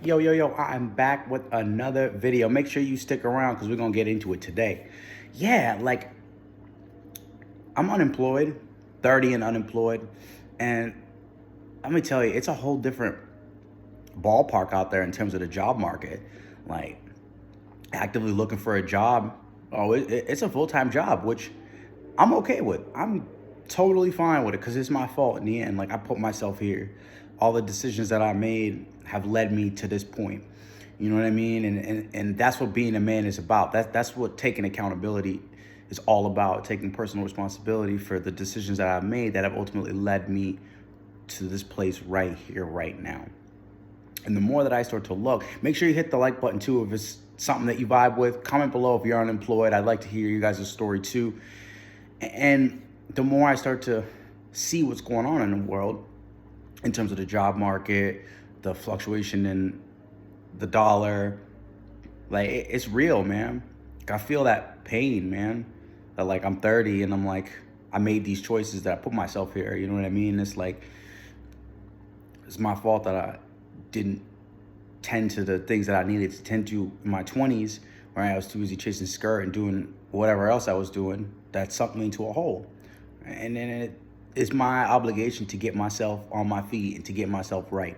Yo, I'm back with another video. Make sure you stick around because we're going to get into it today. Yeah, like I'm unemployed, 30 and unemployed. And let me tell you, it's a whole different ballpark out there in terms of the job market. Like actively looking for a job. Oh, it's a full-time job, which I'm okay with. I'm totally fine with it because it's my fault in the end. Like I put myself here. All the decisions that I made have led me to this point. You know what I mean? And that's what being a man is about. That's what taking accountability is all about. Taking personal responsibility for the decisions that I've made that have ultimately led me to this place right here, right now. And the more that I start to look, make sure you hit the like button too if it's something that you vibe with. Comment below if you're unemployed. I'd like to hear you guys' story too. And the more I start to see what's going on in the world in terms of the job market, the fluctuation in the dollar, like it's real, man. I feel that pain, man. That like I'm 30 and I'm like, I made these choices that I put myself here. You know what I mean? It's like, it's my fault that I didn't tend to the things that I needed to tend to in my 20s, where I was too busy chasing skirt and doing whatever else I was doing that sunk me into a hole. And then it is my obligation to get myself on my feet and to get myself right.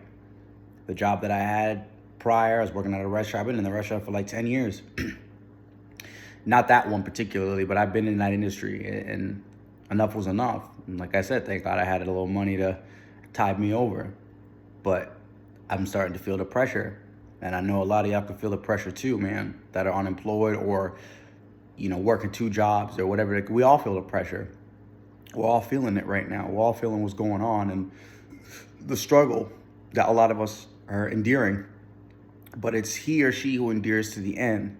The job that I had prior, I was working at a restaurant. I've been in the restaurant for like 10 years. Not that one particularly, but I've been in that industry and enough was enough. And like I said, thank God I had a little money to tide me over. But I'm starting to feel the pressure. And I know a lot of y'all can feel the pressure too, man, that are unemployed or, working two jobs or whatever. We all feel the pressure. We're all feeling it right now. We're all feeling what's going on and the struggle that a lot of us are enduring. But it's he or she who endures to the end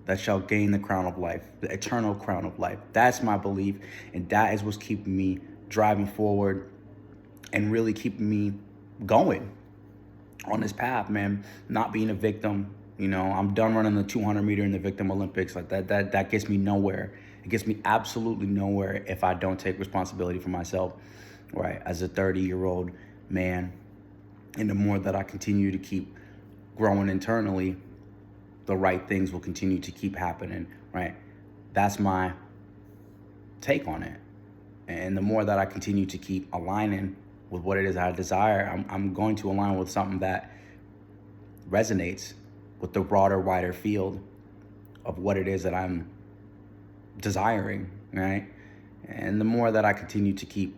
that shall gain the crown of life, the eternal crown of life. That's my belief. And that is what's keeping me driving forward and really keeping me going on this path, man. Not being a victim. I'm done running the 200 meter in the victim Olympics. Like that gets me nowhere. It gets me absolutely nowhere if I don't take responsibility for myself, right? As a 30-year-old man. And the more that I continue to keep growing internally, the right things will continue to keep happening, right? That's my take on it. And the more that I continue to keep aligning with what it is I desire, I'm going to align with something that resonates with the broader, wider field of what it is that I'm desiring, right? And the more that I continue to keep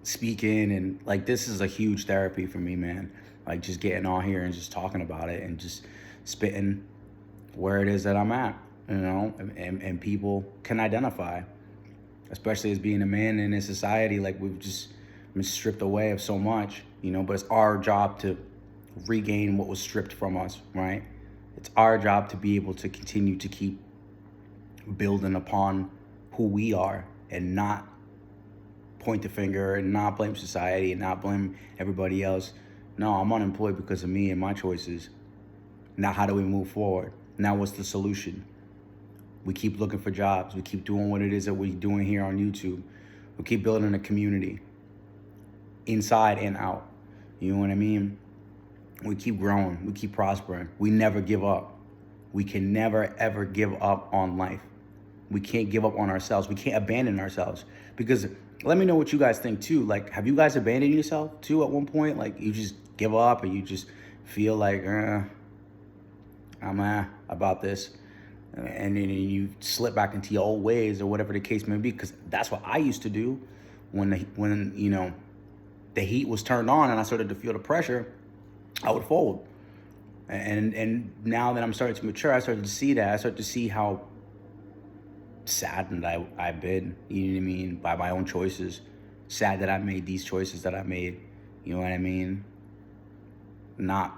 speaking, and like this is a huge therapy for me, man. Like just getting on here and just talking about it and just spitting where it is that I'm at, and people can identify, especially as being a man in this society. Like we've just been stripped away of so much, but it's our job to regain what was stripped from us, right? It's our job to be able to continue to keep building upon who we are and not point the finger and not blame society and not blame everybody else. No, I'm unemployed because of me and my choices. Now, how do we move forward? Now, what's the solution? We keep looking for jobs. We keep doing what it is that we're doing here on YouTube. We keep building a community inside and out. You know what I mean? We keep growing. We keep prospering. We never give up. We can never, ever give up on life. We can't give up on ourselves. We can't abandon ourselves. Because let me know what you guys think too. Like, have you guys abandoned yourself too at one point? Like, you just give up and you just feel like, I'm about this. And then you slip back into your old ways or whatever the case may be. Because that's what I used to do when the heat was turned on and I started to feel the pressure. I would fold. And now that I'm starting to mature, I started to see that. I started to see how saddened I've been, you know what I mean, by my own choices. Sad that I made these choices that I made, you know what I mean? Not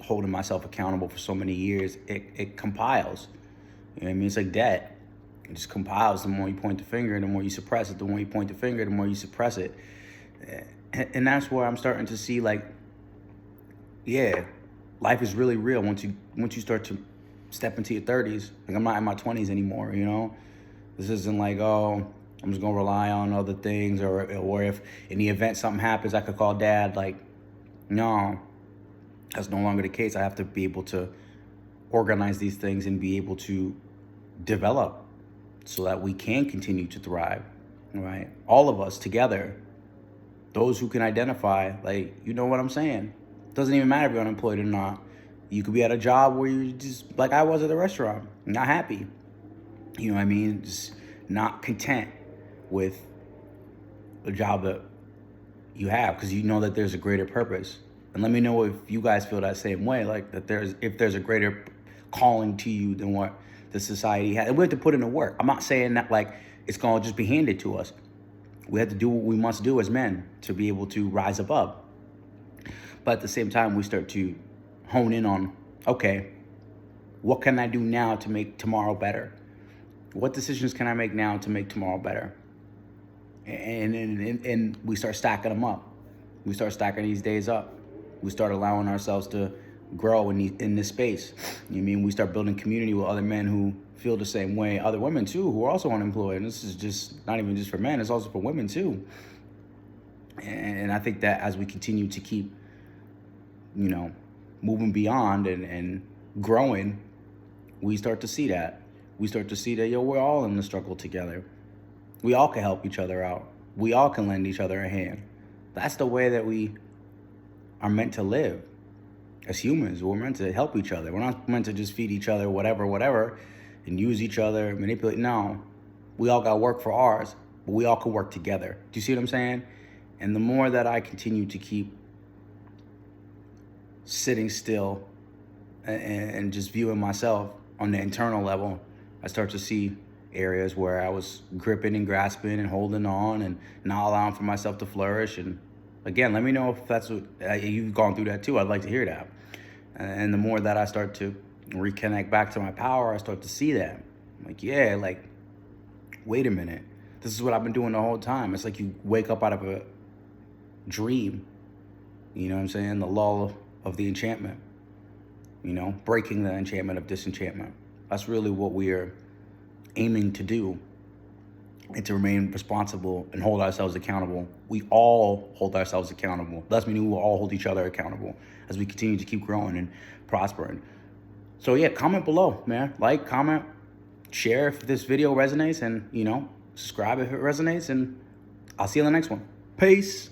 holding myself accountable for so many years, it compiles. You know what I mean? It's like debt. It just compiles. The more you point the finger, the more you suppress it. The more you point the finger, the more you suppress it. And that's where I'm starting to see, like, yeah, life is really real once you start to step into your 30s. Like, I'm not in my 20s anymore, This isn't like, oh, I'm just going to rely on other things, or if in the event something happens, I could call dad. Like, no. That's no longer the case. I have to be able to organize these things and be able to develop so that we can continue to thrive, right? All of us together, those who can identify, like, you know what I'm saying? Doesn't even matter if you're unemployed or not. You could be at a job where you're just like I was at the restaurant, not happy. You know what I mean? Just not content with the job that you have because you know that there's a greater purpose. And let me know if you guys feel that same way, like that if there's a greater calling to you than what the society has. And we have to put in the work. I'm not saying that like it's gonna just be handed to us. We have to do what we must do as men to be able to rise above. But at the same time, we start to hone in on, okay, what can I do now to make tomorrow better? What decisions can I make now to make tomorrow better? And we start stacking them up. We start stacking these days up. We start allowing ourselves to grow in this space. You know what I mean? We start building community with other men who feel the same way, other women too, who are also unemployed. And this is just not even just for men, it's also for women too. And I think that as we continue to keep, you know, moving beyond and growing, we start to see that. We start to see that, yo, we're all in the struggle together. We all can help each other out. We all can lend each other a hand. That's the way that we are meant to live. As humans, we're meant to help each other. We're not meant to just feed each other whatever, and use each other, manipulate. No, we all got to work for ours, but we all can work together. Do you see what I'm saying? And the more that I continue to keep sitting still and just viewing myself on the internal level, I start to see areas where I was gripping and grasping and holding on and not allowing for myself to flourish. And again, let me know if that's what you've gone through that too. I'd like to hear that. And the more that I start to reconnect back to my power, I start to see that. I'm like, yeah, like, wait a minute. This is what I've been doing the whole time. It's like you wake up out of a dream. You know what I'm saying? The lull of the enchantment. You know, breaking the enchantment of disenchantment. That's really what we are aiming to do, and to remain responsible and hold ourselves accountable. We all hold ourselves accountable. That's meaning we will all hold each other accountable as we continue to keep growing and prospering. So yeah, comment below, man. Like, comment, share if this video resonates, and, you know, subscribe if it resonates, and I'll see you in the next one. Peace.